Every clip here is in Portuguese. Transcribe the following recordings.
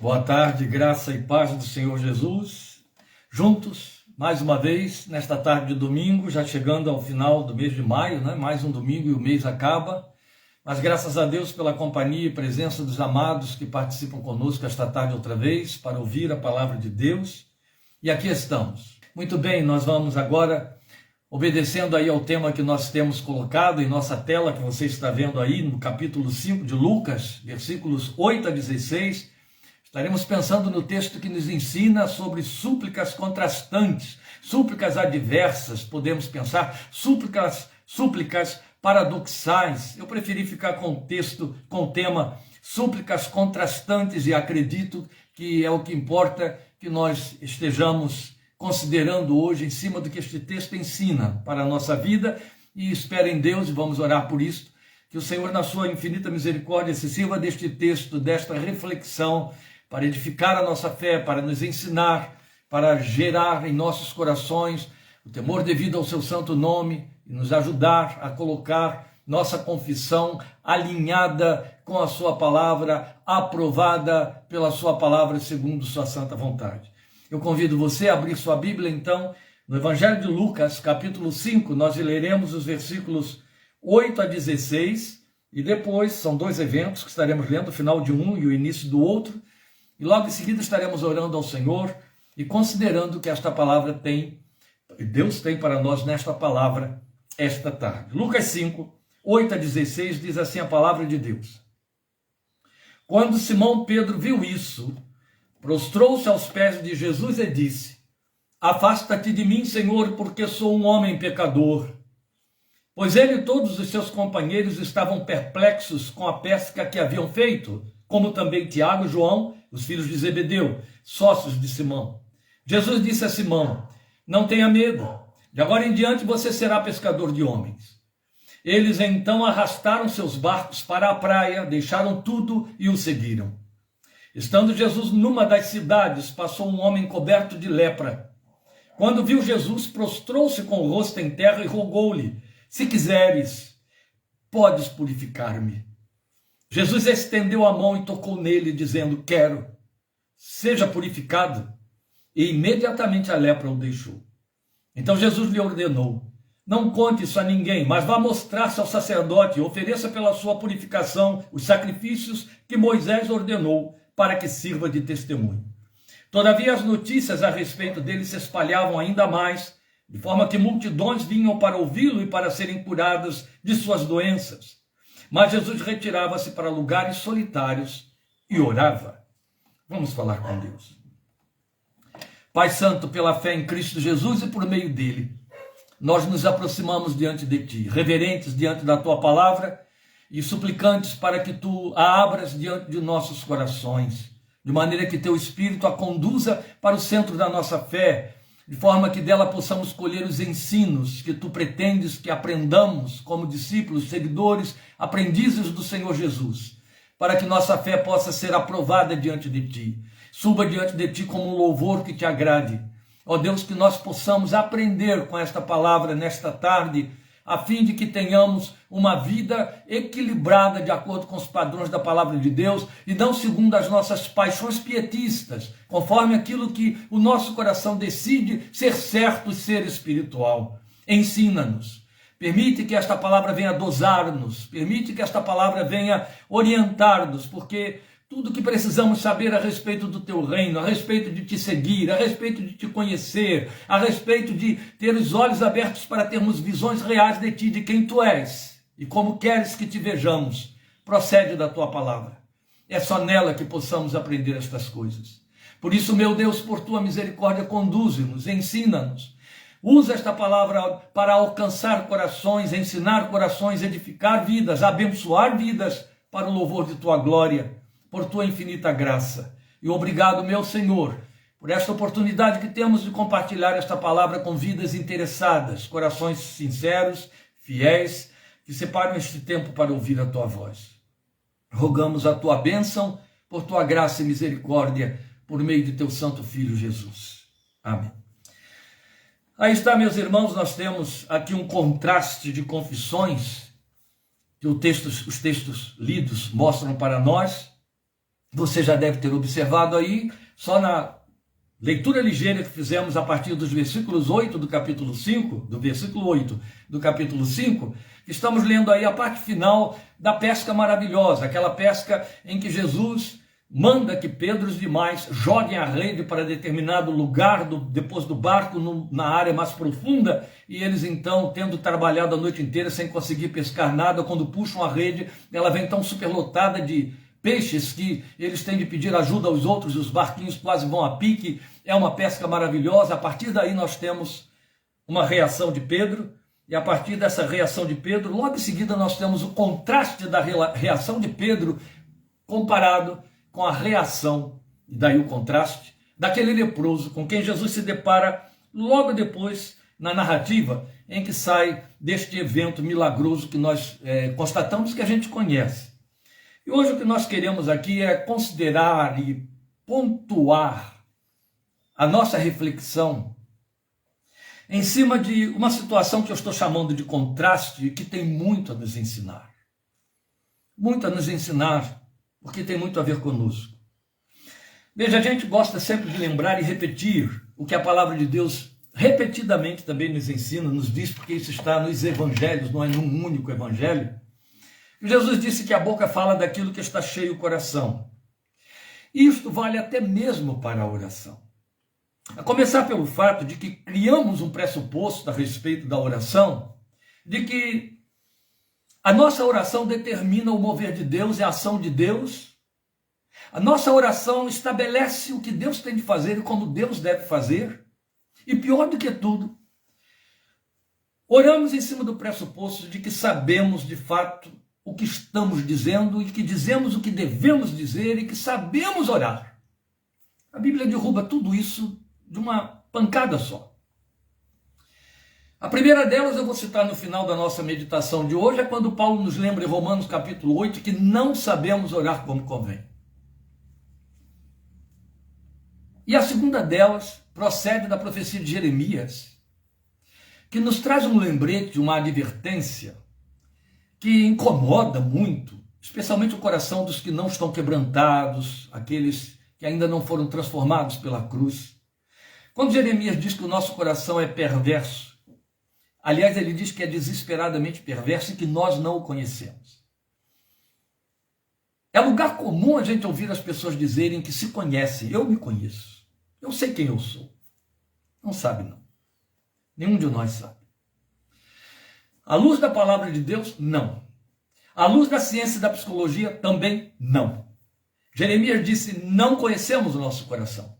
Boa tarde, graça e paz do Senhor Jesus. Juntos, mais uma vez, nesta tarde de domingo, já chegando ao final do mês de maio, né? Mais um domingo e o mês acaba. Mas graças a Deus pela companhia e presença dos amados que participam conosco esta tarde outra vez, para ouvir a palavra de Deus. E aqui estamos. Muito bem, nós vamos agora, obedecendo aí ao tema que nós temos colocado em nossa tela, que você está vendo aí no capítulo 5 de Lucas, versículos 8 a 16, estaremos pensando no texto que nos ensina sobre súplicas contrastantes, súplicas adversas, podemos pensar, súplicas paradoxais. Eu preferi ficar com o texto, com o tema súplicas contrastantes, e acredito que é o que importa que nós estejamos considerando hoje em cima do que este texto ensina para a nossa vida. E espero em Deus, e vamos orar por isso, que o Senhor, na sua infinita misericórdia, se sirva deste texto, desta reflexão, para edificar a nossa fé, para nos ensinar, para gerar em nossos corações o temor devido ao seu santo nome e nos ajudar a colocar nossa confissão alinhada com a sua palavra, aprovada pela sua palavra segundo sua santa vontade. Eu convido você a abrir sua Bíblia, então, no Evangelho de Lucas, capítulo 5, nós leremos os versículos 8 a 16, e depois, são dois eventos que estaremos lendo, o final de um e o início do outro, e logo em seguida estaremos orando ao Senhor e considerando que esta palavra Deus tem para nós nesta palavra esta tarde. Lucas 5, 8 a 16, diz assim a palavra de Deus. Quando Simão Pedro viu isso, prostrou-se aos pés de Jesus e disse: Afasta-te de mim, Senhor, porque sou um homem pecador. Pois ele e todos os seus companheiros estavam perplexos com a pesca que haviam feito, como também Tiago e João, os filhos de Zebedeu, sócios de Simão. Jesus disse a Simão: Não tenha medo, de agora em diante você será pescador de homens. Eles então arrastaram seus barcos para a praia, deixaram tudo e o seguiram. Estando Jesus numa das cidades, passou um homem coberto de lepra. Quando viu Jesus, prostrou-se com o rosto em terra e rogou-lhe: Se quiseres, podes purificar-me. Jesus estendeu a mão e tocou nele, dizendo: Quero, seja purificado. E imediatamente a lepra o deixou. Então Jesus lhe ordenou: Não conte isso a ninguém, mas vá mostrar-se ao sacerdote e ofereça pela sua purificação os sacrifícios que Moisés ordenou, para que sirva de testemunho. Todavia as notícias a respeito dele se espalhavam ainda mais, de forma que multidões vinham para ouvi-lo e para serem curadas de suas doenças. Mas Jesus retirava-se para lugares solitários e orava. Vamos falar com Deus. Pai Santo, pela fé em Cristo Jesus e por meio dele, nós nos aproximamos diante de ti, reverentes diante da tua palavra e suplicantes para que tu a abras diante de nossos corações, de maneira que teu Espírito a conduza para o centro da nossa fé, de forma que dela possamos colher os ensinos que tu pretendes que aprendamos como discípulos, seguidores, aprendizes do Senhor Jesus, para que nossa fé possa ser aprovada diante de ti, suba diante de ti como um louvor que te agrade. Ó Deus, que nós possamos aprender com esta palavra nesta tarde, a fim de que tenhamos uma vida equilibrada de acordo com os padrões da palavra de Deus e não segundo as nossas paixões pietistas, conforme aquilo que o nosso coração decide ser certo e ser espiritual. Ensina-nos. Permite que esta palavra venha dosar-nos, permite que esta palavra venha orientar-nos, porque tudo que precisamos saber a respeito do teu reino, a respeito de te seguir, a respeito de te conhecer, a respeito de ter os olhos abertos para termos visões reais de ti, de quem tu és e como queres que te vejamos, procede da tua palavra. É só nela que possamos aprender estas coisas. Por isso, meu Deus, por tua misericórdia, conduze-nos, ensina-nos. Usa esta palavra para alcançar corações, ensinar corações, edificar vidas, abençoar vidas para o louvor de tua glória, por tua infinita graça. E obrigado, meu Senhor, por esta oportunidade que temos de compartilhar esta palavra com vidas interessadas, corações sinceros, fiéis, que separam este tempo para ouvir a tua voz. Rogamos a tua bênção, por tua graça e misericórdia, por meio de teu santo Filho Jesus. Amém. Aí está, meus irmãos, nós temos aqui um contraste de confissões que os textos lidos mostram para nós, Você já deve ter observado aí, só na leitura ligeira que fizemos a partir dos versículos 8 do capítulo 5, do versículo 8 do capítulo 5, estamos lendo aí a parte final da pesca maravilhosa, aquela pesca em que Jesus manda que Pedro e os demais joguem a rede para determinado lugar depois do barco, na área mais profunda, e eles então, tendo trabalhado a noite inteira sem conseguir pescar nada, quando puxam a rede, ela vem tão superlotada de peixes que eles têm de pedir ajuda aos outros, e os barquinhos quase vão a pique. É uma pesca maravilhosa. A partir daí nós temos uma reação de Pedro, e a partir dessa reação de Pedro, logo em seguida nós temos o contraste da reação de Pedro comparado com a reação, e daí o contraste, daquele leproso com quem Jesus se depara logo depois na narrativa em que sai deste evento milagroso que nós constatamos, que a gente conhece. E hoje o que nós queremos aqui é considerar e pontuar a nossa reflexão em cima de uma situação que eu estou chamando de contraste e que tem muito a nos ensinar. Muito a nos ensinar, porque tem muito a ver conosco. Veja, a gente gosta sempre de lembrar e repetir o que a palavra de Deus repetidamente também nos ensina, nos diz, porque isso está nos evangelhos, não é num único evangelho. Jesus disse que a boca fala daquilo que está cheio o coração. Isto vale até mesmo para a oração. A começar pelo fato de que criamos um pressuposto a respeito da oração, de que a nossa oração determina o mover de Deus e a ação de Deus. A nossa oração estabelece o que Deus tem de fazer e como Deus deve fazer. E pior do que tudo, oramos em cima do pressuposto de que sabemos de fato o que estamos dizendo e que dizemos o que devemos dizer e que sabemos orar. A Bíblia derruba tudo isso de uma pancada só. A primeira delas eu vou citar no final da nossa meditação de hoje, é quando Paulo nos lembra em Romanos capítulo 8 que não sabemos orar como convém. E a segunda delas procede da profecia de Jeremias, que nos traz um lembrete, uma advertência que incomoda muito, especialmente o coração dos que não estão quebrantados, aqueles que ainda não foram transformados pela cruz. Quando Jeremias diz que o nosso coração é perverso, aliás, ele diz que é desesperadamente perverso e que nós não o conhecemos. É lugar comum a gente ouvir as pessoas dizerem que se conhecem. Eu me conheço. Eu sei quem eu sou. Não sabe, não. Nenhum de nós sabe. À luz da palavra de Deus, não. À luz da ciência e da psicologia, também não. Jeremias disse, não conhecemos o nosso coração.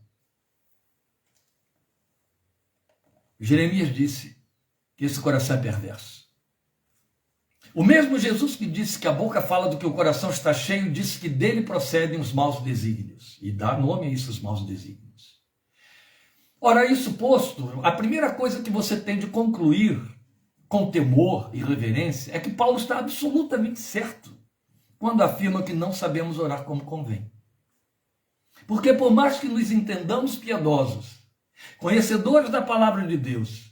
Jeremias disse que esse coração é perverso. O mesmo Jesus que disse que a boca fala do que o coração está cheio, disse que dele procedem os maus desígnios. E dá nome a isso, os maus desígnios. Ora, isso posto, a primeira coisa que você tem de concluir com temor e reverência é que Paulo está absolutamente certo quando afirma que não sabemos orar como convém. Porque por mais que nos entendamos piedosos, conhecedores da palavra de Deus,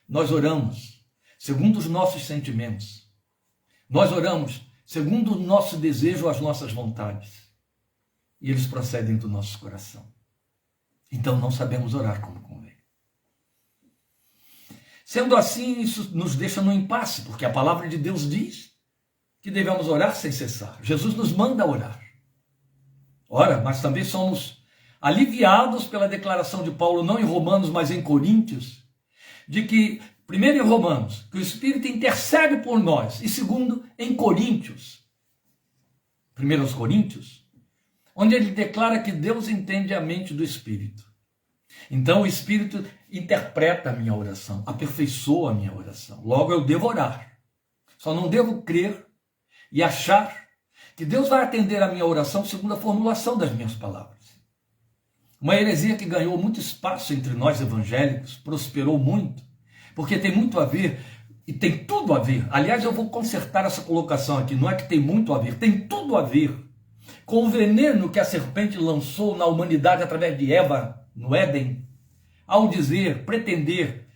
nós oramos segundo os nossos sentimentos. Nós oramos segundo o nosso desejo ou as nossas vontades. E eles procedem do nosso coração. Então não sabemos orar como convém. Sendo assim, isso nos deixa no impasse, porque a palavra de Deus diz que devemos orar sem cessar. Jesus nos manda orar. Ora, mas também somos aliviados pela declaração de Paulo, não em Romanos, mas em Coríntios, de que, primeiro em Romanos, que o Espírito intercede por nós, e segundo, em Coríntios, primeiro aos Coríntios, onde ele declara que Deus entende a mente do Espírito. Então o Espírito interpreta a minha oração, aperfeiçoa a minha oração. Logo eu devo orar. Só não devo crer e achar que Deus vai atender a minha oração segundo a formulação das minhas palavras. Uma heresia que ganhou muito espaço entre nós evangélicos, prosperou muito, porque tem muito a ver, e tem tudo a ver. Aliás, eu vou consertar essa colocação aqui, não é que tem muito a ver, tem tudo a ver com o veneno que a serpente lançou na humanidade através de Eva, no Éden, ao dizer, pretender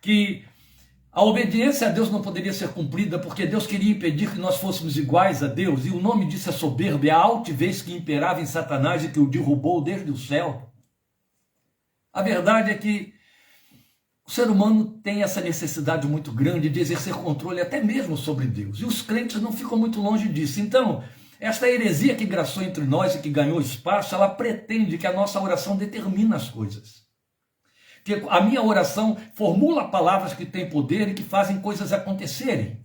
que A obediência a Deus não poderia ser cumprida porque Deus queria impedir que nós fôssemos iguais a Deus, e o nome disso é soberba, é a altivez que imperava em Satanás e que o derrubou desde o céu. A verdade é que o ser humano tem essa necessidade muito grande de exercer controle até mesmo sobre Deus, e os crentes não ficam muito longe disso. Então, esta heresia que graçou entre nós e que ganhou espaço, ela pretende que a nossa oração determine as coisas. Que a minha oração formula palavras que têm poder e que fazem coisas acontecerem.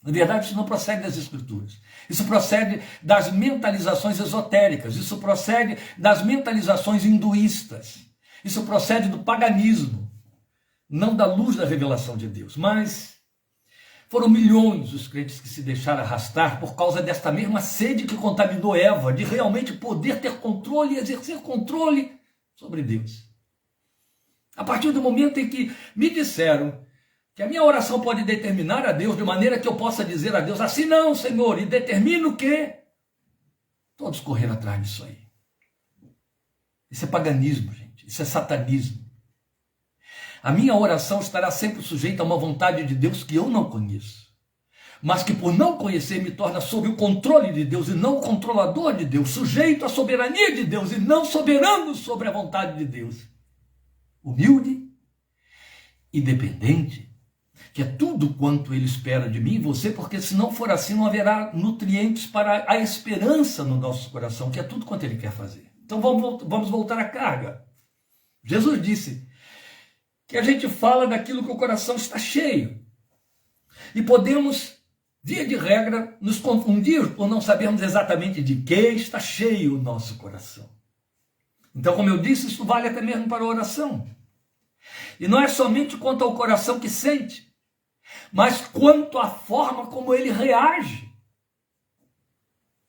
Na verdade, isso não procede das Escrituras. Isso procede das mentalizações esotéricas. Isso procede das mentalizações hinduístas. Isso procede do paganismo, não da luz da revelação de Deus. Mas foram milhões os crentes que se deixaram arrastar por causa desta mesma sede que contaminou Eva, de realmente poder ter controle e exercer controle sobre Deus. A partir do momento em que me disseram que a minha oração pode determinar a Deus de maneira que eu possa dizer a Deus assim, não, Senhor, e determino que todos correram atrás disso aí. Isso é paganismo, gente. Isso é satanismo. A minha oração estará sempre sujeita a uma vontade de Deus que eu não conheço, mas que por não conhecer me torna sob o controle de Deus e não o controlador de Deus, sujeito à soberania de Deus e não soberano sobre a vontade de Deus. Humilde e dependente, que é tudo quanto Ele espera de mim e você, porque se não for assim não haverá nutrientes para a esperança no nosso coração, que é tudo quanto Ele quer fazer. Então vamos voltar à carga. Jesus disse que a gente fala daquilo que o coração está cheio. E podemos, via de regra, nos confundir por não sabermos exatamente de que está cheio o nosso coração. Então, como eu disse, isso vale até mesmo para a oração. E não é somente quanto ao coração que sente, mas quanto à forma como ele reage.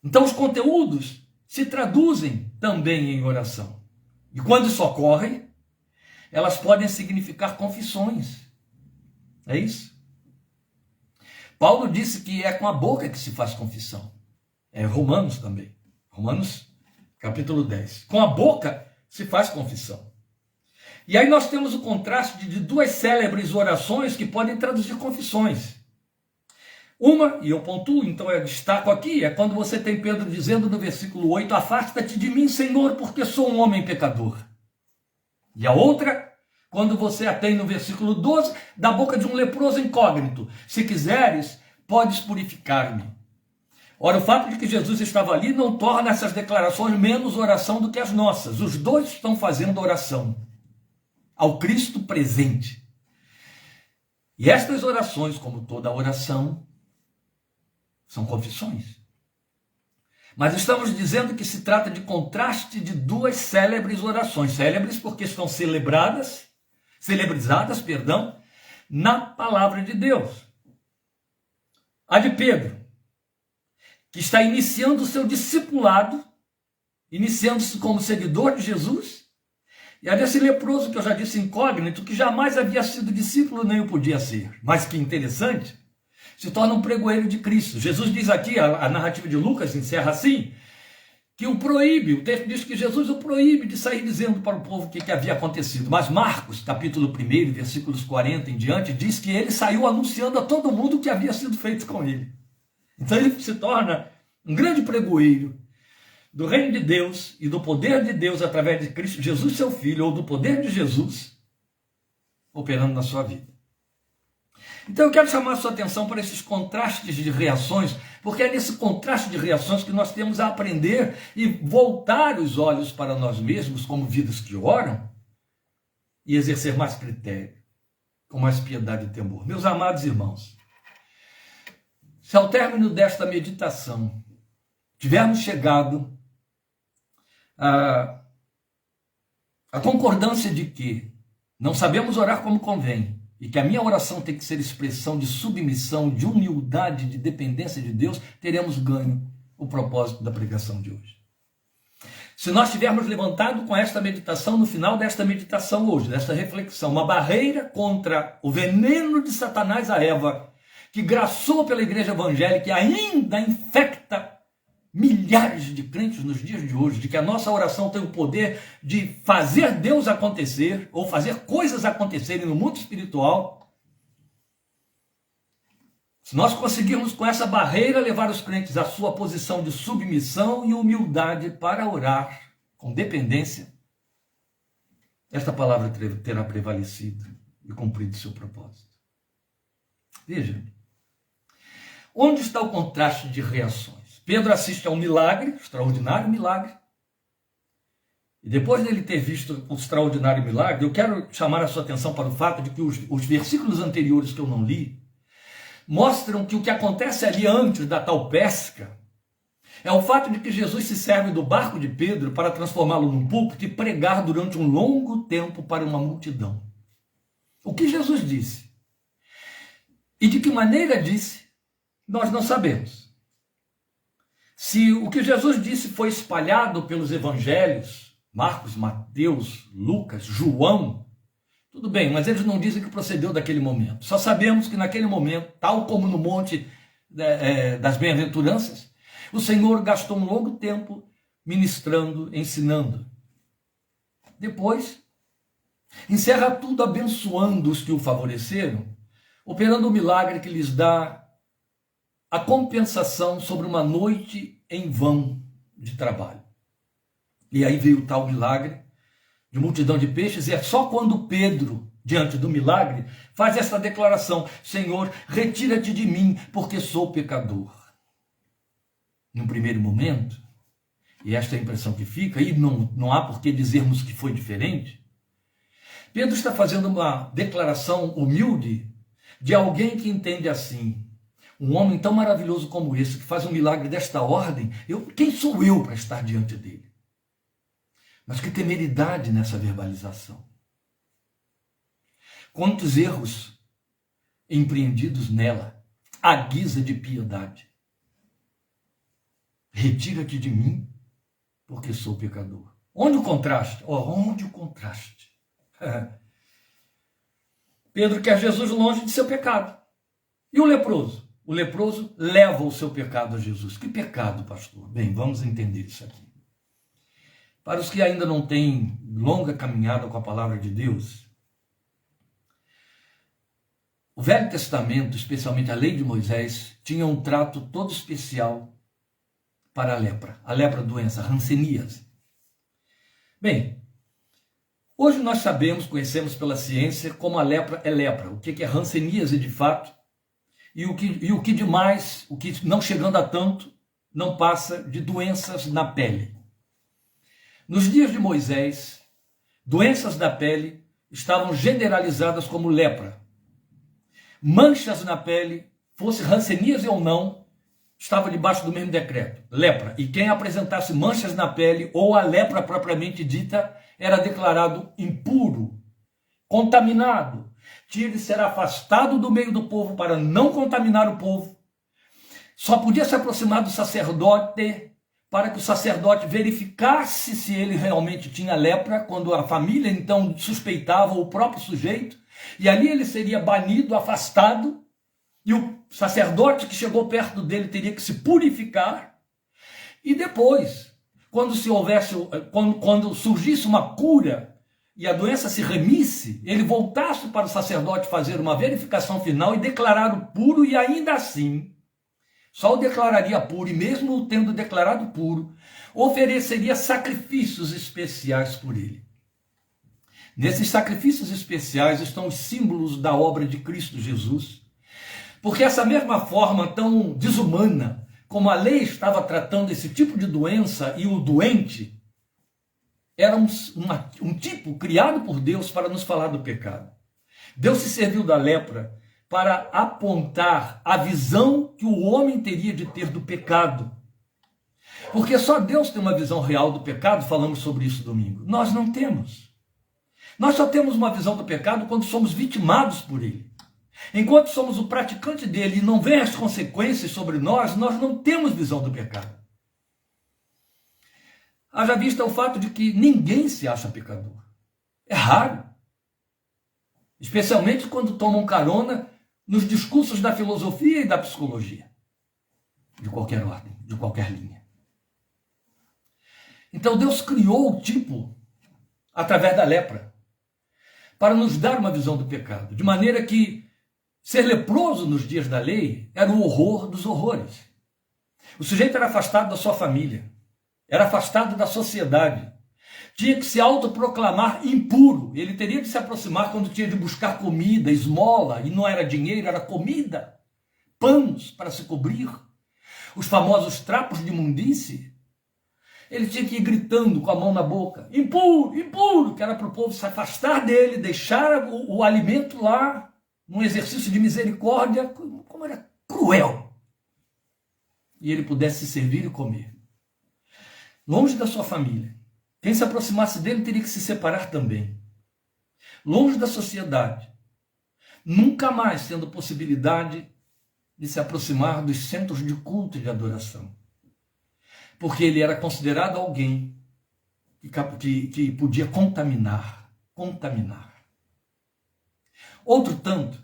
Então, os conteúdos se traduzem também em oração. E quando isso ocorre, elas podem significar confissões. É isso? Paulo disse que é com a boca que se faz confissão. É Romanos também. Romanos, capítulo 10. Com a boca se faz confissão. E aí nós temos o contraste de duas célebres orações que podem traduzir confissões. Uma, e eu pontuo, então eu destaco aqui, é quando você tem Pedro dizendo no versículo 8, afasta-te de mim, Senhor, porque sou um homem pecador. E a outra, quando você a tem no versículo 12, da boca de um leproso incógnito, se quiseres, podes purificar-me. Ora, o fato de que Jesus estava ali não torna essas declarações menos oração do que as nossas. Os dois estão fazendo oração ao Cristo presente. E estas orações, como toda oração, são confissões. Mas estamos dizendo que se trata de contraste de duas célebres orações. Célebres porque estão celebrizadas, na palavra de Deus. A de Pedro, que está iniciando o seu discipulado, iniciando-se como seguidor de Jesus, e a desse leproso, que eu já disse incógnito, que jamais havia sido discípulo nem o podia ser. Mas que interessante, se torna um pregoeiro de Cristo. Jesus diz aqui, a narrativa de Lucas encerra assim, que o proíbe, o texto diz que Jesus o proíbe de sair dizendo para o povo o que havia acontecido. Mas Marcos, capítulo 1, versículos 40 em diante, diz que ele saiu anunciando a todo mundo o que havia sido feito com ele. Então ele se torna um grande pregoeiro do reino de Deus e do poder de Deus através de Cristo Jesus, seu Filho, ou do poder de Jesus operando na sua vida. Então eu quero chamar a sua atenção para esses contrastes de reações, porque é nesse contraste de reações que nós temos a aprender e voltar os olhos para nós mesmos como vidas que oram e exercer mais critério, com mais piedade e temor. Meus amados irmãos, se ao término desta meditação tivermos chegado à concordância de que não sabemos orar como convém, e que a minha oração tem que ser expressão de submissão, de humildade, de dependência de Deus, teremos ganho o propósito da pregação de hoje. Se nós tivermos levantado com esta meditação, no final desta meditação hoje, desta reflexão, uma barreira contra o veneno de Satanás a Eva, que graçou pela igreja evangélica e ainda infecta milhares de crentes nos dias de hoje, de que a nossa oração tem o poder de fazer Deus acontecer, ou fazer coisas acontecerem no mundo espiritual, Se nós conseguirmos com essa barreira levar os crentes à sua posição de submissão e humildade para orar com dependência, esta palavra terá prevalecido e cumprido seu propósito. Veja, onde está o contraste de reações? Pedro assiste a um milagre, extraordinário milagre, e depois dele ter visto o extraordinário milagre, eu quero chamar a sua atenção para o fato de que os versículos anteriores que eu não li mostram que o que acontece ali antes da tal pesca é o fato de que Jesus se serve do barco de Pedro para transformá-lo num púlpito e pregar durante um longo tempo para uma multidão. O que Jesus disse e de que maneira disse, nós não sabemos. Se o que Jesus disse foi espalhado pelos evangelhos, Marcos, Mateus, Lucas, João, tudo bem, mas eles não dizem que procedeu daquele momento. Só sabemos que naquele momento, tal como no Monte das Bem-aventuranças, o Senhor gastou um longo tempo ministrando, ensinando. Depois, encerra tudo abençoando os que o favoreceram, operando um milagre que lhes dá a compensação sobre uma noite em vão de trabalho. E aí veio o tal milagre de multidão de peixes, e é só quando Pedro, diante do milagre, faz essa declaração: Senhor, retira-te de mim, porque sou pecador. Num primeiro momento, e esta é a impressão que fica, e não há por que dizermos que foi diferente, Pedro está fazendo uma declaração humilde de alguém que entende assim: um homem tão maravilhoso como esse, que faz um milagre desta ordem, quem sou eu para estar diante dele? Mas que temeridade nessa verbalização. Quantos erros empreendidos nela, à guisa de piedade. Retira-te de mim, porque sou pecador. Onde o contraste? Onde o contraste? Pedro quer Jesus longe de seu pecado. E o leproso? O leproso leva o seu pecado a Jesus. Que pecado, pastor? Bem, vamos entender isso aqui. Para os que ainda não têm longa caminhada com a palavra de Deus, o Velho Testamento, especialmente a lei de Moisés, tinha um trato todo especial para a lepra doença, hanseníase. Bem, hoje nós sabemos, conhecemos pela ciência, como a lepra é lepra, o que é hanseníase de fato, e o que demais, o que não chegando a tanto, não passa de doenças na pele. Nos dias de Moisés, doenças da pele estavam generalizadas como lepra. Manchas na pele, fosse hanseníase ou não, estava debaixo do mesmo decreto, lepra. E quem apresentasse manchas na pele, ou a lepra propriamente dita, era declarado impuro, contaminado. Tinha de ser afastado do meio do povo para não contaminar o povo. Só podia se aproximar do sacerdote para que o sacerdote verificasse se ele realmente tinha lepra, quando a família então suspeitava o próprio sujeito, e ali ele seria banido, afastado, e o sacerdote que chegou perto dele teria que se purificar, e depois, quando surgisse uma cura e a doença se remisse, ele voltasse para o sacerdote fazer uma verificação final e declarar o puro, e ainda assim, só o declararia puro, e mesmo o tendo declarado puro, ofereceria sacrifícios especiais por ele. Nesses sacrifícios especiais estão os símbolos da obra de Cristo Jesus, porque essa mesma forma tão desumana, como a lei estava tratando esse tipo de doença, e o doente era um tipo criado por Deus para nos falar do pecado. Deus se serviu da lepra para apontar a visão que o homem teria de ter do pecado. Porque só Deus tem uma visão real do pecado, falamos sobre isso domingo. Nós não temos. Nós só temos uma visão do pecado quando somos vitimados por ele. Enquanto somos o praticante dele e não vem as consequências sobre nós, nós não temos visão do pecado. Haja vista o fato de que ninguém se acha pecador. É raro. Especialmente quando tomam carona nos discursos da filosofia e da psicologia, de qualquer ordem, de qualquer linha. Então Deus criou o tipo através da lepra, para nos dar uma visão do pecado, de maneira que, Ser leproso nos dias da lei era o horror dos horrores. O sujeito era afastado da sua família, era afastado da sociedade, tinha que se autoproclamar impuro, ele teria que se aproximar quando tinha de buscar comida, esmola, e não era dinheiro, era comida, panos para se cobrir, os famosos trapos de imundície. Ele tinha que ir gritando com a mão na boca, impuro, impuro, que era para o povo se afastar dele, deixar o alimento lá, num exercício de misericórdia, como era cruel. E ele pudesse se servir e comer. Longe da sua família. Quem se aproximasse dele teria que se separar também. Longe da sociedade. Nunca mais tendo possibilidade de se aproximar dos centros de culto e de adoração. Porque ele era considerado alguém que podia contaminar. Outro tanto,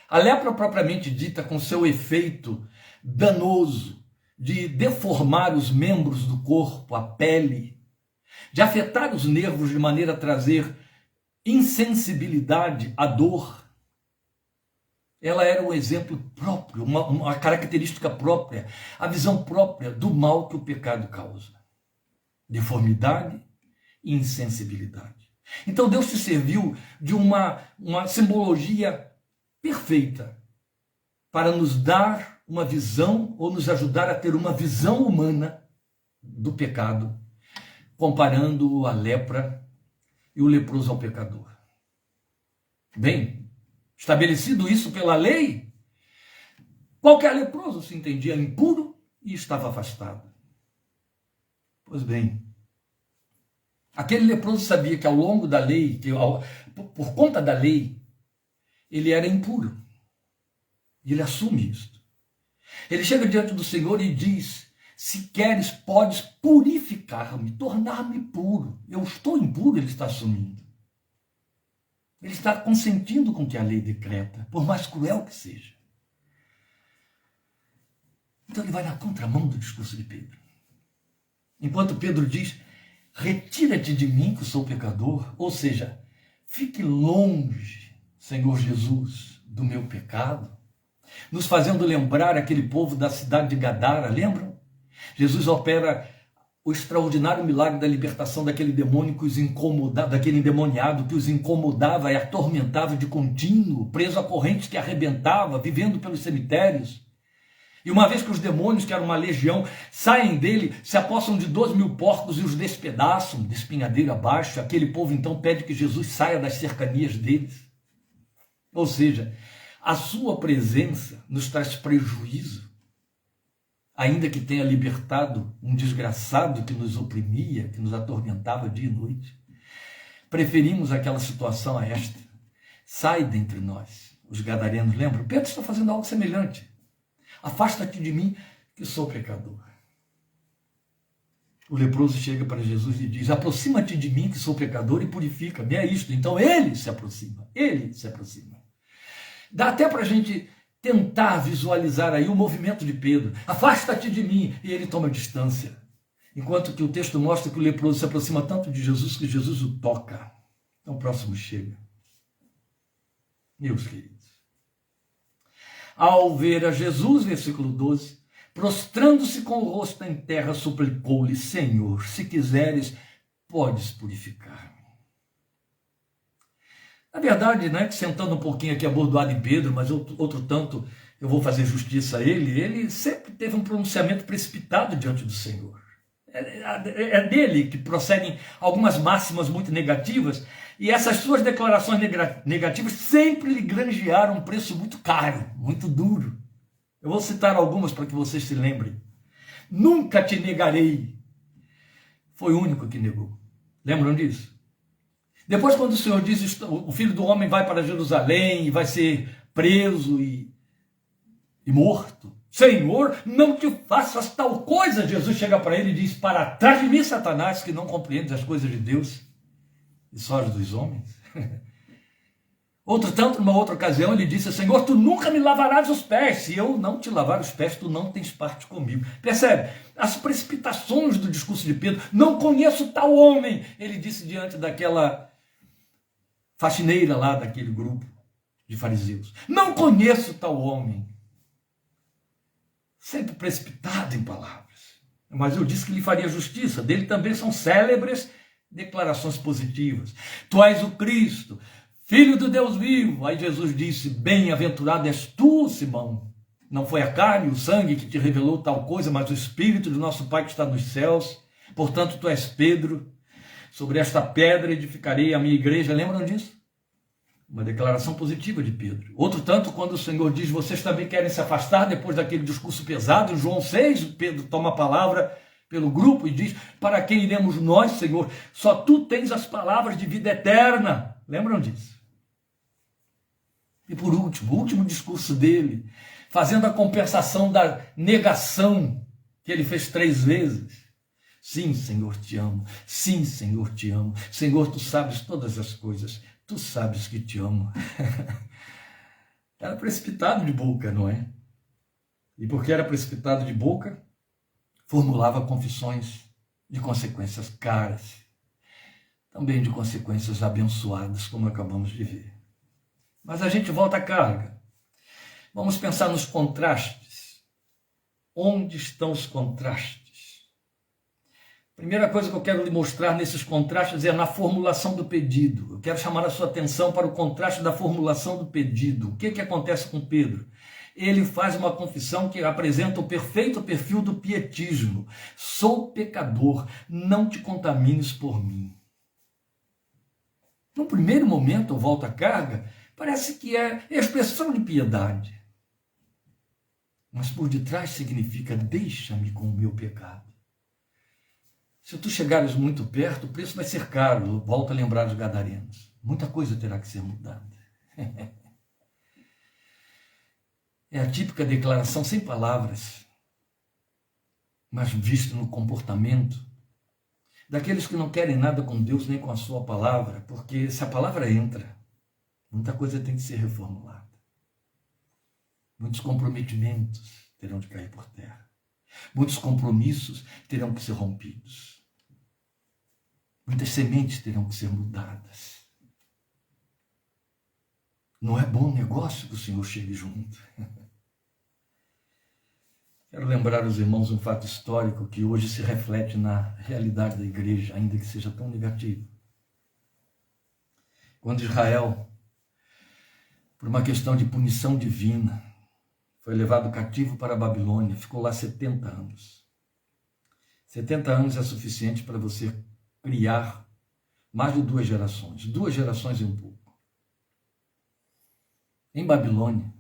a lepra propriamente dita, com seu efeito danoso de deformar os membros do corpo, a pele, de afetar os nervos de maneira a trazer insensibilidade à dor, ela era um exemplo próprio, uma característica própria, a visão própria do mal que o pecado causa. Deformidade e insensibilidade. Então Deus se serviu de uma simbologia perfeita para nos dar uma visão, ou nos ajudar a ter uma visão humana do pecado, comparando a lepra e o leproso ao pecador. Bem, estabelecido isso pela lei, qualquer leproso se entendia impuro e estava afastado. Pois bem, aquele leproso sabia que ao longo da lei, por conta da lei, ele era impuro. E ele assume isso. Ele chega diante do Senhor e diz: se queres, podes purificar-me, tornar-me puro. Eu estou impuro, ele está assumindo. Ele está consentindo com o que a lei decreta, por mais cruel que seja. Então ele vai na contramão do discurso de Pedro. Enquanto Pedro diz: retira-te de mim que sou pecador, ou seja, fique longe, Senhor Jesus, do meu pecado, nos fazendo lembrar aquele povo da cidade de Gadara, lembram? Jesus opera o extraordinário milagre da libertação daquele demônio que os incomodava, daquele endemoniado que os incomodava e atormentava de contínuo, preso a correntes que arrebentava, vivendo pelos cemitérios. E uma vez que os demônios, que eram uma legião, saem dele, se apossam de 12.000 porcos e os despedaçam, de espinhadeiro abaixo, aquele povo então pede que Jesus saia das cercanias deles. Ou seja, a sua presença nos traz prejuízo, ainda que tenha libertado um desgraçado que nos oprimia, que nos atormentava dia e noite. Preferimos aquela situação a esta. Sai dentre nós. Os gadarenos lembram? Pedro está fazendo algo semelhante. Afasta-te de mim, que sou pecador. O leproso chega para Jesus e diz: aproxima-te de mim, que sou pecador, e purifica-me. É isto. Então ele se aproxima. Ele se aproxima. Dá até para a gente tentar visualizar aí o movimento de Pedro. Afasta-te de mim. E ele toma distância. Enquanto que o texto mostra que o leproso se aproxima tanto de Jesus que Jesus o toca. Então o próximo chega. Meus queridos. Ao ver a Jesus, versículo 12, prostrando-se com o rosto em terra, suplicou-lhe: Senhor, se quiseres, podes purificar-me. Na verdade, né, sentando um pouquinho aqui abordoado em Pedro, mas outro tanto eu vou fazer justiça a ele sempre teve um pronunciamento precipitado diante do Senhor. É dele que procedem algumas máximas muito negativas, e essas suas declarações negativas sempre lhe granjearam um preço muito caro, muito duro. Eu vou citar algumas para que vocês se lembrem. Nunca te negarei. Foi o único que negou. Lembram disso? Depois, quando o Senhor diz: o Filho do Homem vai para Jerusalém e vai ser preso e morto. Senhor, não te faças tal coisa. Jesus chega para ele e diz: para trás de mim, Satanás, que não compreendes as coisas de Deus e só as dos homens. Outro tanto, numa outra ocasião, ele disse: Senhor, tu nunca me lavarás os pés. Se eu não te lavar os pés, tu não tens parte comigo. Percebe? As precipitações do discurso de Pedro. Não conheço tal homem. Ele disse diante daquela faxineira lá daquele grupo. de fariseus. Não conheço tal homem. Sempre precipitado em palavras. Mas eu disse que lhe faria justiça. Dele também são célebres declarações positivas. Tu és o Cristo, Filho do Deus vivo. Aí Jesus disse, bem-aventurado és tu, Simão. Não foi a carne e o sangue que te revelou tal coisa, mas o Espírito do nosso Pai que está nos céus. Portanto, tu és Pedro. Sobre esta pedra edificarei a minha igreja. Lembram disso? Uma declaração positiva de Pedro. Outro tanto, quando o Senhor diz, vocês também querem se afastar depois daquele discurso pesado, em João 6, Pedro toma a palavra pelo grupo e diz, para quem iremos nós, Senhor? Só tu tens as palavras de vida eterna. Lembram disso? E por último, o último discurso dele, fazendo a compensação da negação que ele fez 3 vezes. Sim, Senhor, te amo. Sim, Senhor, te amo. Senhor, tu sabes todas as coisas. Tu sabes que te amo. Era precipitado de boca, não é? E porque era precipitado de boca, formulava confissões de consequências caras, também de consequências abençoadas, como acabamos de ver. Mas a gente volta à carga. Vamos pensar nos contrastes. Onde estão os contrastes? Primeira coisa que eu quero lhe mostrar nesses contrastes é na formulação do pedido. Eu quero chamar a sua atenção para o contraste da formulação do pedido. O que acontece com Pedro? Ele faz uma confissão que apresenta o perfeito perfil do pietismo. Sou pecador, não te contamines por mim. No primeiro momento, eu volto à carga, parece que é expressão de piedade. Mas por detrás significa, deixa-me com o meu pecado. Se tu chegares muito perto, o preço vai ser caro. Volto a lembrar os gadarenos. Muita coisa terá que ser mudada. É a típica declaração sem palavras, mas visto no comportamento daqueles que não querem nada com Deus nem com a sua palavra, porque se a palavra entra, muita coisa tem que ser reformulada. Muitos comprometimentos terão de cair por terra. Muitos compromissos terão que ser rompidos. Muitas sementes terão que ser mudadas. Não é bom negócio que o Senhor chegue junto. Quero lembrar aos irmãos um fato histórico que hoje se reflete na realidade da igreja, ainda que seja tão negativo. Quando Israel, por uma questão de punição divina, foi levado cativo para a Babilônia, ficou lá 70 anos. 70 anos é suficiente para você criar mais de 2 gerações, 2 gerações e um pouco. Em Babilônia,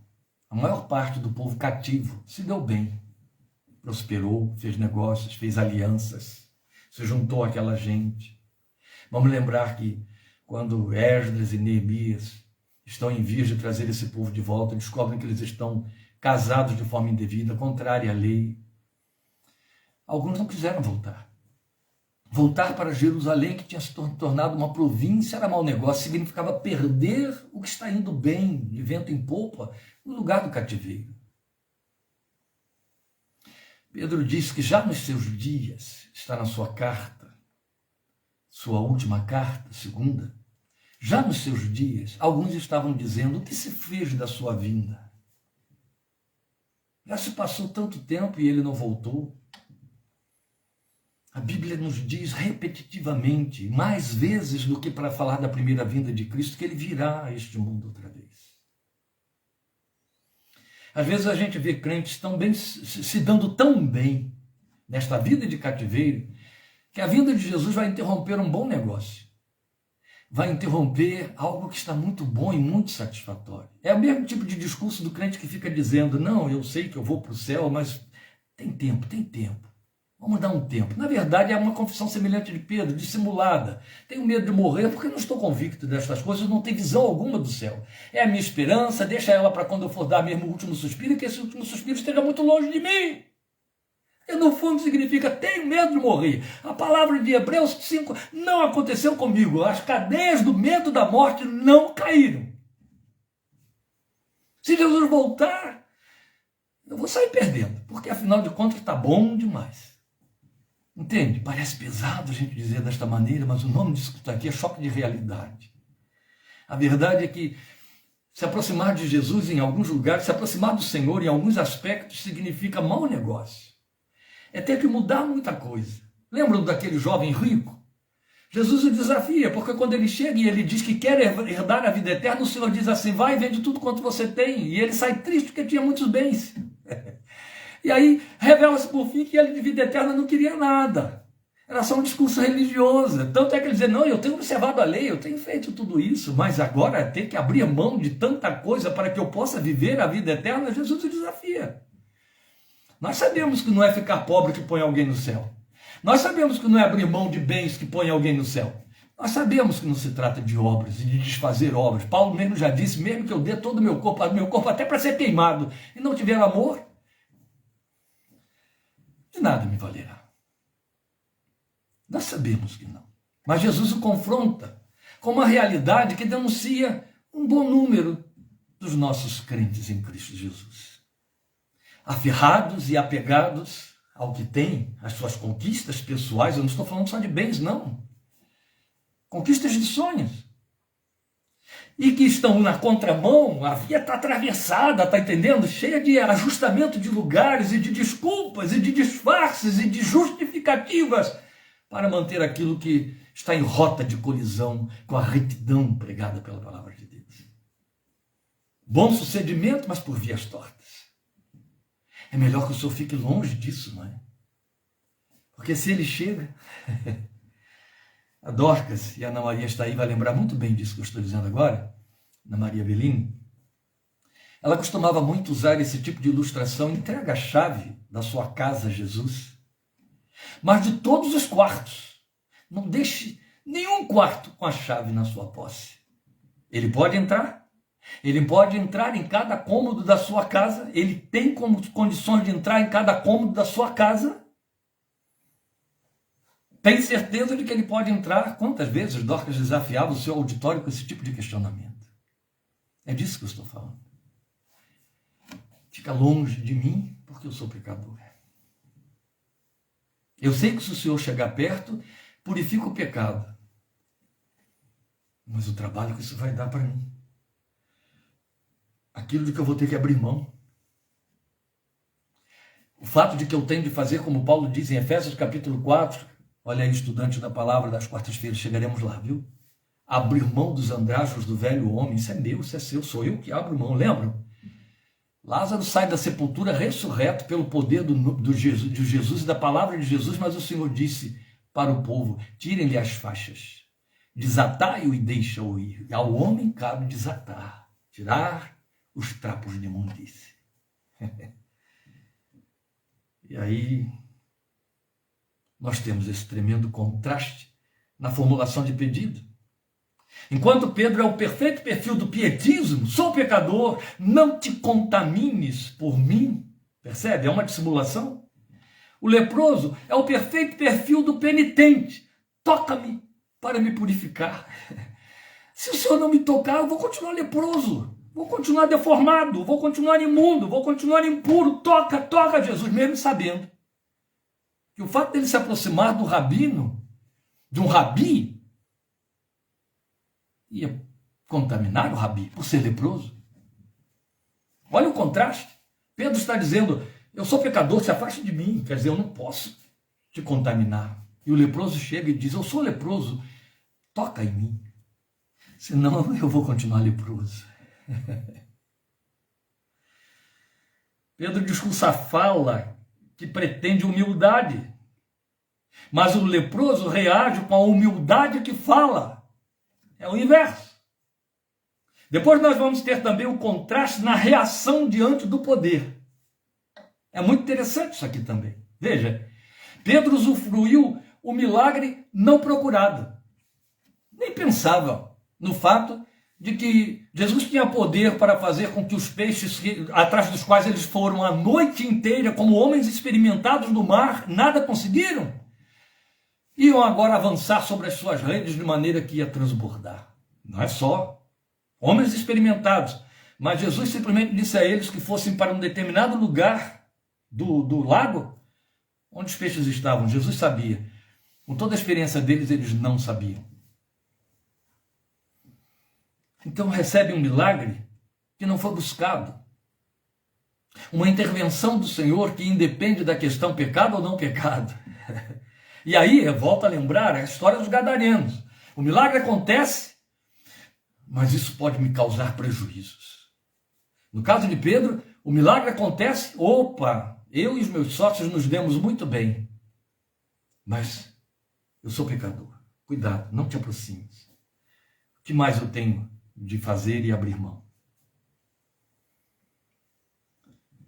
a maior parte do povo cativo se deu bem, prosperou, fez negócios, fez alianças, se juntou àquela gente. Vamos lembrar que quando Esdras e Neemias estão em vias de trazer esse povo de volta, descobrem que eles estão casados de forma indevida, contrária à lei. Alguns não quiseram voltar. Voltar para Jerusalém, que tinha se tornado uma província, era mau negócio, significava perder o que está indo bem, de vento em popa, no lugar do cativeiro. Pedro diz que já nos seus dias, está na sua carta, sua última carta, segunda, já nos seus dias, alguns estavam dizendo, o que se fez da sua vinda? Já se passou tanto tempo e ele não voltou. A Bíblia nos diz repetitivamente, mais vezes do que para falar da primeira vinda de Cristo, que ele virá a este mundo outra vez. Às vezes a gente vê crentes tão bem, se dando tão bem nesta vida de cativeiro, que a vinda de Jesus vai interromper um bom negócio. Vai interromper algo que está muito bom e muito satisfatório. É o mesmo tipo de discurso do crente que fica dizendo, não, eu sei que eu vou para o céu, mas tem tempo. Vamos dar um tempo. Na verdade, é uma confissão semelhante de Pedro, dissimulada. Tenho medo de morrer porque não estou convicto destas coisas, não tenho visão alguma do céu. É a minha esperança, deixa ela para quando eu for dar mesmo o último suspiro, e que esse último suspiro esteja muito longe de mim. E no fundo significa, tenho medo de morrer. A palavra de Hebreus 5 não aconteceu comigo. As cadeias do medo da morte não caíram. Se Jesus voltar, eu vou sair perdendo, porque afinal de contas está bom demais. Entende? Parece pesado a gente dizer desta maneira, mas o nome disso que está aqui é choque de realidade. A verdade é que Se aproximar de Jesus em alguns lugares, se aproximar do Senhor em alguns aspectos, significa mau negócio. É ter que mudar muita coisa. Lembram daquele jovem rico? Jesus o desafia, porque quando ele chega e ele diz que quer herdar a vida eterna, o Senhor diz assim, vai e vende tudo quanto você tem. E ele sai triste porque tinha muitos bens. E aí revela-se por fim que ele de vida eterna não queria nada. Era só um discurso religioso. Tanto é que ele dizia, não, eu tenho observado a lei, eu tenho feito tudo isso, mas agora ter que abrir mão de tanta coisa para que eu possa viver a vida eterna, Jesus o desafia. Nós sabemos que não é ficar pobre que põe alguém no céu. Nós sabemos que não é abrir mão de bens que põe alguém no céu. Nós sabemos que não se trata de obras e de desfazer obras. Paulo mesmo já disse, mesmo que eu dê todo o meu corpo até para ser queimado, e não tiver amor, de nada me valerá. Nós sabemos que não. Mas Jesus o confronta com uma realidade que denuncia um bom número dos nossos crentes em Cristo Jesus. Aferrados e apegados ao que tem, às suas conquistas pessoais, eu não estou falando só de bens, não. Conquistas de sonhos. E que estão na contramão, a via está atravessada, está entendendo? Cheia de ajustamento de lugares e de desculpas e de disfarces e de justificativas para manter aquilo que está em rota de colisão com a retidão pregada pela palavra de Deus. Bom sucedimento, mas por vias tortas. É melhor que o senhor fique longe disso, não é? Porque se ele chega, a Dorcas, e a Ana Maria está aí, vai lembrar muito bem disso que eu estou dizendo agora, Ana Maria Belini, ela costumava muito usar esse tipo de ilustração, entrega a chave da sua casa a Jesus, mas de todos os quartos, não deixe nenhum quarto com a chave na sua posse. Ele pode entrar em cada cômodo da sua casa, ele tem como condições de entrar em cada cômodo da sua casa. Tem certeza de que ele pode entrar? Quantas vezes Dorcas desafiava o seu auditório com esse tipo de questionamento? É disso que eu estou falando. Fica longe de mim, porque eu sou pecador. Eu sei que se o Senhor chegar perto, purifica o pecado. Mas o trabalho que isso vai dar para mim, aquilo de que eu vou ter que abrir mão, o fato de que eu tenho de fazer, como Paulo diz em Efésios capítulo 4, olha aí, estudante da palavra das quartas-feiras, chegaremos lá, viu? Abrir mão dos andrajos do velho homem, isso é meu, isso é seu, sou eu que abro mão, lembram? Lázaro sai da sepultura ressurreto pelo poder de Jesus e da palavra de Jesus, mas o Senhor disse para o povo, tirem-lhe as faixas, desatai-o e deixa-o ir. E ao homem cabe desatar, tirar os trapos de imundície. E aí nós temos esse tremendo contraste na formulação de pedido. Enquanto Pedro é o perfeito perfil do pietismo, sou pecador, não te contamines por mim. Percebe? É uma dissimulação. O leproso é o perfeito perfil do penitente. Toca-me para me purificar. Se o Senhor não me tocar, eu vou continuar leproso, vou continuar deformado, vou continuar imundo, vou continuar impuro. Toca Jesus, mesmo sabendo que o fato dele se aproximar do rabino, de um rabi, ia contaminar o rabi por ser leproso. Olha o contraste. Pedro está dizendo, eu sou pecador, se afaste de mim. Quer dizer, eu não posso te contaminar. E o leproso chega e diz, eu sou leproso, toca em mim, senão eu vou continuar leproso. Pedro discursa a fala que pretende humildade, mas o leproso reage com a humildade que fala. É o inverso. Depois nós vamos ter também o contraste na reação diante do poder. É muito interessante isso aqui também. Veja, Pedro usufruiu o milagre não procurado. Nem pensava no fato de que Jesus tinha poder para fazer com que os peixes, atrás dos quais eles foram a noite inteira, como homens experimentados no mar, nada conseguiram. Iam agora avançar sobre as suas redes de maneira que ia transbordar. Não é só homens experimentados, mas Jesus simplesmente disse a eles que fossem para um determinado lugar do lago onde os peixes estavam. Jesus sabia. Com toda a experiência deles, eles não sabiam. Então recebe um milagre que não foi buscado. Uma intervenção do Senhor que independe da questão pecado ou não pecado. E aí, eu volto a lembrar a história dos gadarenos. O milagre acontece, mas isso pode me causar prejuízos. No caso de Pedro, o milagre acontece, opa, eu e os meus sócios nos demos muito bem. Mas eu sou pecador. Cuidado, não te aproximes. O que mais eu tenho de fazer e abrir mão?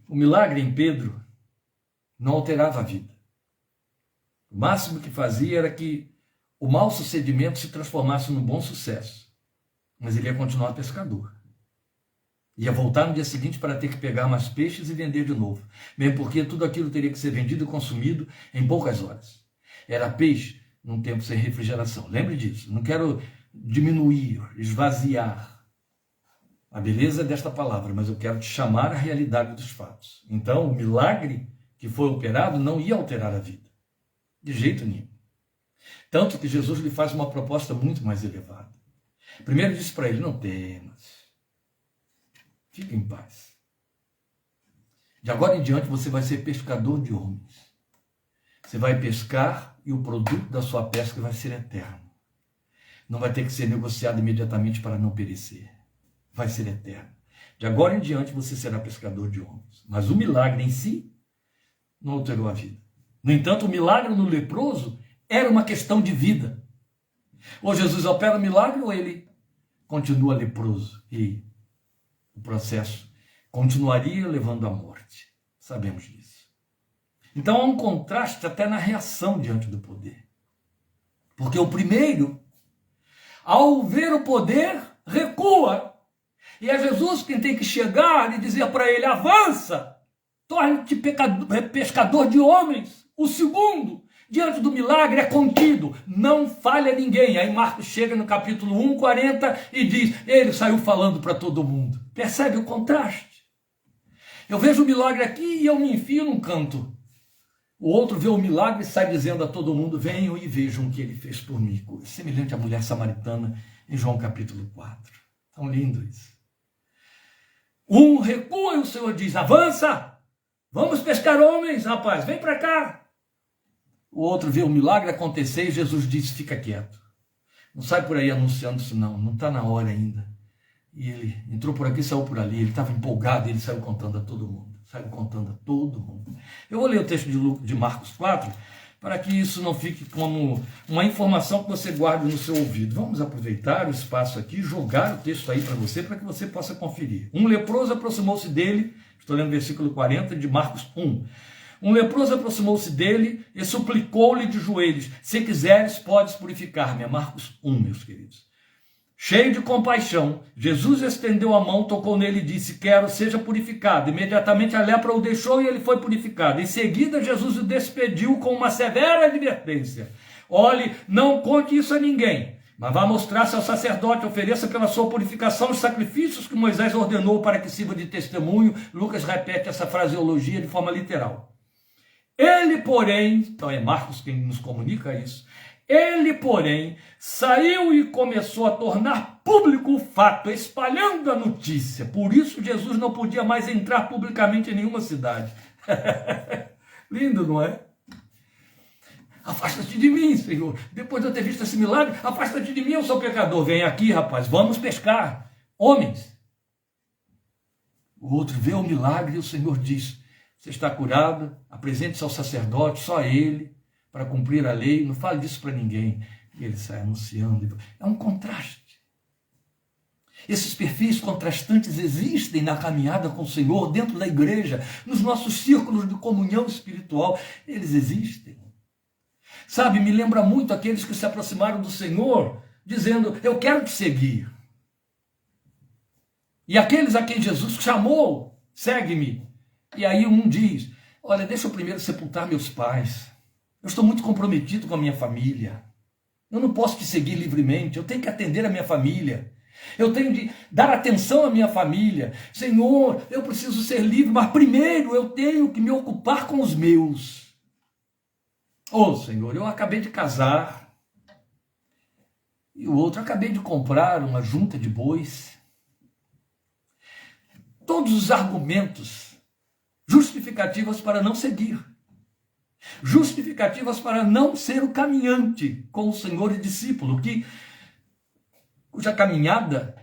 O milagre em Pedro não alterava a vida. O máximo que fazia era que o mau sucedimento se transformasse num bom sucesso. Mas ele ia continuar pescador. Ia voltar no dia seguinte para ter que pegar mais peixes e vender de novo. Mesmo porque tudo aquilo teria que ser vendido e consumido em poucas horas. Era peixe num tempo sem refrigeração. Lembre disso. Não quero diminuir, esvaziar a beleza desta palavra, mas eu quero te chamar à realidade dos fatos. Então, o milagre que foi operado não ia alterar a vida. De jeito nenhum. Tanto que Jesus lhe faz uma proposta muito mais elevada. Primeiro disse para ele, não temas. Fique em paz. De agora em diante você vai ser pescador de homens. Você vai pescar e o produto da sua pesca vai ser eterno. Não vai ter que ser negociado imediatamente para não perecer. Vai ser eterno. De agora em diante você será pescador de homens. Mas o milagre em si não alterou a vida. No entanto, o milagre no leproso era uma questão de vida. Ou Jesus opera o milagre ou ele continua leproso. E o processo continuaria levando à morte. Sabemos disso. Então há um contraste até na reação diante do poder. Porque o primeiro, ao ver o poder, recua. E é Jesus quem tem que chegar e dizer para ele, avança, torne-te pescador de homens. O segundo, diante do milagre, é contido, não falha ninguém. Aí Marcos chega no capítulo 1:40 e diz, ele saiu falando para todo mundo. Percebe o contraste? Eu vejo o milagre aqui e eu me enfio num canto. O outro vê o milagre e sai dizendo a todo mundo, venham e vejam o que ele fez por mim. Semelhante à mulher samaritana em João capítulo 4. Tão lindo isso. Um recua e o Senhor diz, avança, vamos pescar homens, rapaz, vem para cá. O outro vê o milagre acontecer e Jesus diz, fica quieto. Não sai por aí anunciando isso não está na hora ainda. E ele entrou por aqui, saiu por ali, ele estava empolgado e ele saiu contando a todo mundo. Saiu contando a todo mundo. Eu vou ler o texto de Marcos 4, para que isso não fique como uma informação que você guarde no seu ouvido. Vamos aproveitar o espaço aqui, jogar o texto aí para que você possa conferir. Um leproso aproximou-se dele, estou lendo o versículo 40 de Marcos 1. Um leproso aproximou-se dele e suplicou-lhe de joelhos, se quiseres, podes purificar-me. É Marcos 1, meus queridos. Cheio de compaixão, Jesus estendeu a mão, tocou nele e disse, quero, seja purificado. Imediatamente a lepra o deixou e ele foi purificado. Em seguida, Jesus o despediu com uma severa advertência. Olhe, não conte isso a ninguém, mas vá mostrar-se ao sacerdote, ofereça pela sua purificação os sacrifícios que Moisés ordenou para que sirva de testemunho. Lucas repete essa fraseologia de forma literal. Ele, porém, então é Marcos quem nos comunica isso, ele, porém, saiu e começou a tornar público o fato, espalhando a notícia. Por isso Jesus não podia mais entrar publicamente em nenhuma cidade. Lindo, não é? Afasta-te de mim, Senhor. Depois de eu ter visto esse milagre, afasta-te de mim, eu sou pecador. Vem aqui, rapaz, vamos pescar. Homens. O outro vê o milagre e o Senhor diz, você está curado, apresente-se ao sacerdote, só ele, para cumprir a lei, não fale disso para ninguém. E ele sai anunciando. É um contraste. Esses perfis contrastantes existem na caminhada com o Senhor, dentro da igreja, nos nossos círculos de comunhão espiritual. Eles existem. Sabe, me lembra muito aqueles que se aproximaram do Senhor, dizendo, eu quero te seguir. E aqueles a quem Jesus chamou, segue-me. E aí um diz, olha, deixa eu primeiro sepultar meus pais. Eu estou muito comprometido com a minha família. Eu não posso te seguir livremente, eu tenho que atender a minha família. Eu tenho de dar atenção à minha família. Senhor, eu preciso ser livre, mas primeiro eu tenho que me ocupar com os meus. Oh, Senhor, eu acabei de casar. E o outro, acabei de comprar uma junta de bois. todos os argumentos, justificativas para não seguir, justificativas para não ser o caminhante com o Senhor e discípulo, cuja caminhada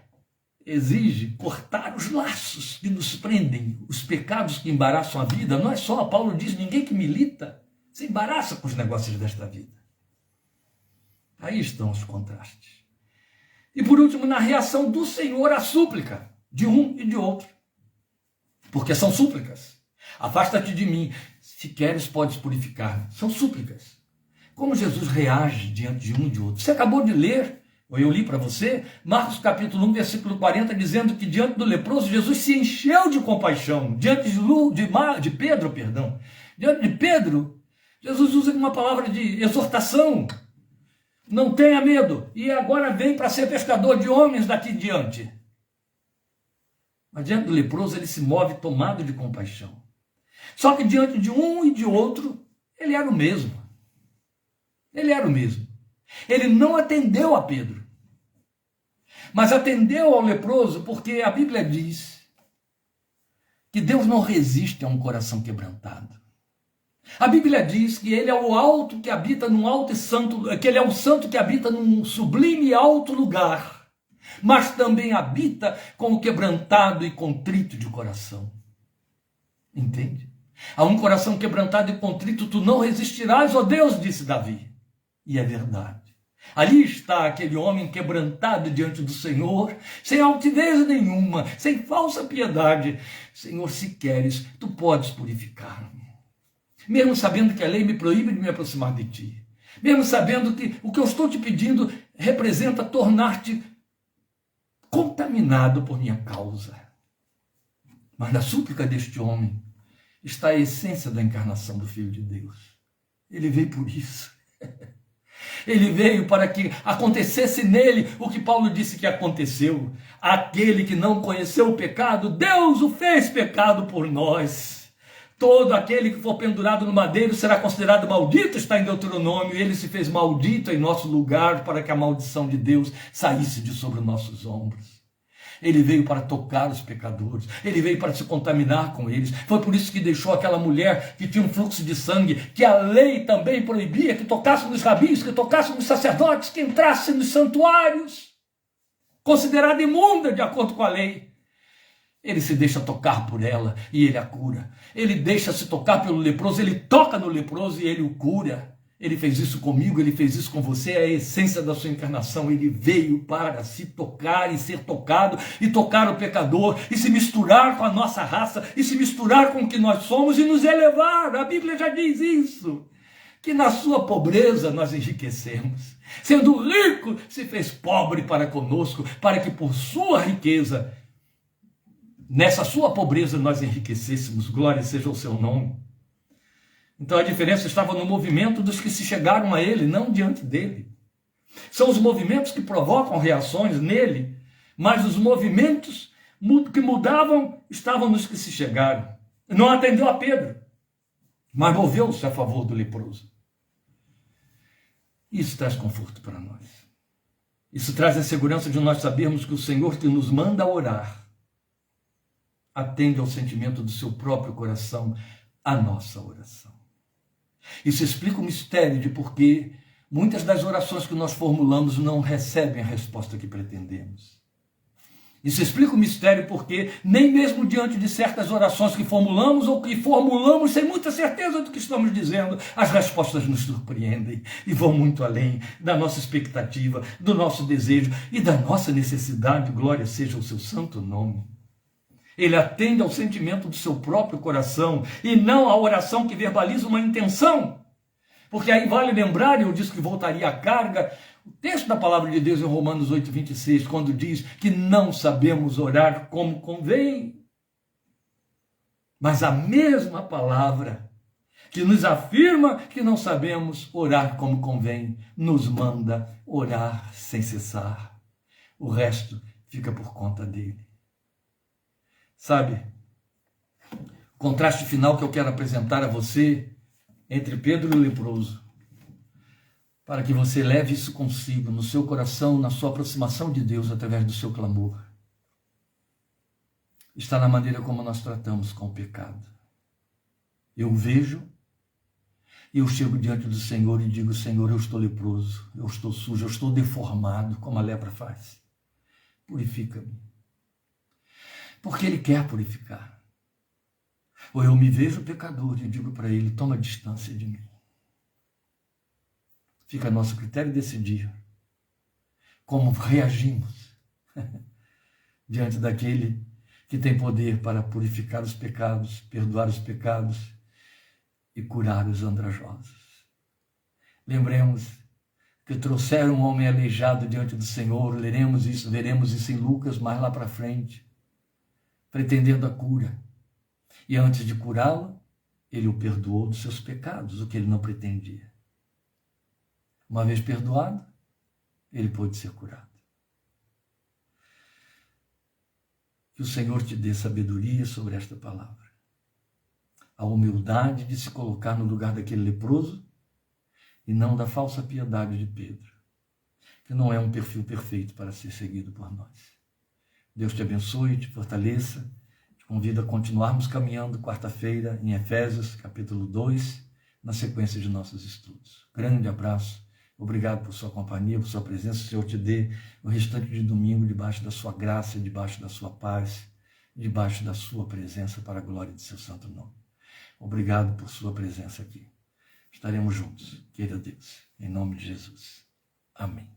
exige cortar os laços que nos prendem, os pecados que embaraçam a vida. Não é só, Paulo diz, ninguém que milita se embaraça com os negócios desta vida. Aí estão os contrastes. E por último, na reação do Senhor à súplica de um e de outro. Porque são súplicas. Afasta-te de mim, se queres podes purificar. São súplicas. Como Jesus reage diante de um e de outro. Você acabou de ler, ou eu li para você, Marcos capítulo 1, versículo 40, dizendo que diante do leproso, Jesus se encheu de compaixão. Diante de Pedro, diante de Pedro, Jesus usa uma palavra de exortação. Não tenha medo, e agora vem para ser pescador de homens daqui em diante. Mas diante do leproso, ele se move tomado de compaixão. Só que diante de um e de outro, ele era o mesmo. Ele era o mesmo. Ele não atendeu a Pedro, mas atendeu ao leproso, porque a Bíblia diz que Deus não resiste a um coração quebrantado. A Bíblia diz que ele é o alto que habita num alto e santo, que ele é o santo que habita num sublime e alto lugar, mas também habita com o quebrantado e contrito de coração. Entende? A um coração quebrantado e contrito tu não resistirás, ó Deus, disse Davi. E é verdade. Ali está aquele homem quebrantado diante do Senhor, sem altivez nenhuma, sem falsa piedade. Senhor, se queres, tu podes purificar-me. Mesmo sabendo que a lei me proíbe de me aproximar de ti. Mesmo sabendo que o que eu estou te pedindo representa tornar-te contaminado por minha causa. Mas na súplica deste homem está a essência da encarnação do Filho de Deus. Ele veio por isso. Ele veio para que acontecesse nele o que Paulo disse que aconteceu. Aquele que não conheceu o pecado, Deus o fez pecado por nós. Todo aquele que for pendurado no madeiro será considerado maldito, está em Deuteronômio. Ele se fez maldito em nosso lugar para que a maldição de Deus saísse de sobre os nossos ombros. Ele veio para tocar os pecadores. Ele veio para se contaminar com eles. Foi por isso que deixou aquela mulher que tinha um fluxo de sangue, que a lei também proibia, que tocasse nos rabis, que tocasse nos sacerdotes, que entrasse nos santuários, considerada imunda de acordo com a lei. Ele se deixa tocar por ela e ele a cura. Ele deixa se tocar pelo leproso, ele toca no leproso e ele o cura. Ele fez isso comigo, ele fez isso com você, é a essência da sua encarnação. Ele veio para se tocar e ser tocado, e tocar o pecador, e se misturar com a nossa raça, e se misturar com o que nós somos, e nos elevar. A Bíblia já diz isso, que na sua pobreza nós enriquecemos. Sendo rico, se fez pobre para conosco, para que por sua riqueza, nessa sua pobreza nós enriquecêssemos. Glória seja o seu nome. Então a diferença estava no movimento dos que se chegaram a ele, não diante dele. São os movimentos que provocam reações nele, mas os movimentos que mudavam estavam nos que se chegaram. Não atendeu a Pedro, mas moveu-se a favor do leproso. Isso traz conforto para nós. Isso traz a segurança de nós sabermos que o Senhor que nos manda orar atende ao sentimento do seu próprio coração a nossa oração. Isso explica o mistério de por que muitas das orações que nós formulamos não recebem a resposta que pretendemos. Isso explica o mistério porque nem mesmo diante de certas orações que formulamos ou que formulamos sem muita certeza do que estamos dizendo, as respostas nos surpreendem e vão muito além da nossa expectativa, do nosso desejo e da nossa necessidade. Glória seja o seu santo nome. Ele atende ao sentimento do seu próprio coração e não à oração que verbaliza uma intenção. Porque aí vale lembrar, eu disse que voltaria à carga, o texto da palavra de Deus em Romanos 8:26, quando diz que não sabemos orar como convém. Mas a mesma palavra que nos afirma que não sabemos orar como convém, nos manda orar sem cessar. O resto fica por conta dele. Sabe, o contraste final que eu quero apresentar a você entre Pedro e o leproso, para que você leve isso consigo no seu coração, na sua aproximação de Deus através do seu clamor. está na maneira como nós tratamos com o pecado. Eu vejo e eu chego diante do Senhor e digo: Senhor, eu estou leproso, eu estou sujo, eu estou deformado, como a lepra faz. Purifica-me. Porque Ele quer purificar. Ou eu me vejo pecador e digo para Ele: toma distância de mim. Fica a nosso critério decidir como reagimos diante daquele que tem poder para purificar os pecados, perdoar os pecados e curar os andrajosos. Lembremos que trouxeram um homem aleijado diante do Senhor, leremos isso, veremos isso em Lucas mais lá para frente, pretendendo a cura. E antes de curá-lo, ele o perdoou dos seus pecados, o que ele não pretendia. Uma vez perdoado, ele pôde ser curado. Que o Senhor te dê sabedoria sobre esta palavra. A humildade de se colocar no lugar daquele leproso e não da falsa piedade de Pedro, que não é um perfil perfeito para ser seguido por nós. Deus te abençoe, te fortaleça, te convido a continuarmos caminhando quarta-feira em Efésios, capítulo 2, na sequência de nossos estudos. Grande abraço, obrigado por sua companhia, por sua presença. O Senhor te dê o restante de domingo debaixo da sua graça, debaixo da sua paz, debaixo da sua presença, para a glória de seu santo nome. Obrigado por sua presença aqui. Estaremos juntos, queira Deus, em nome de Jesus. Amém.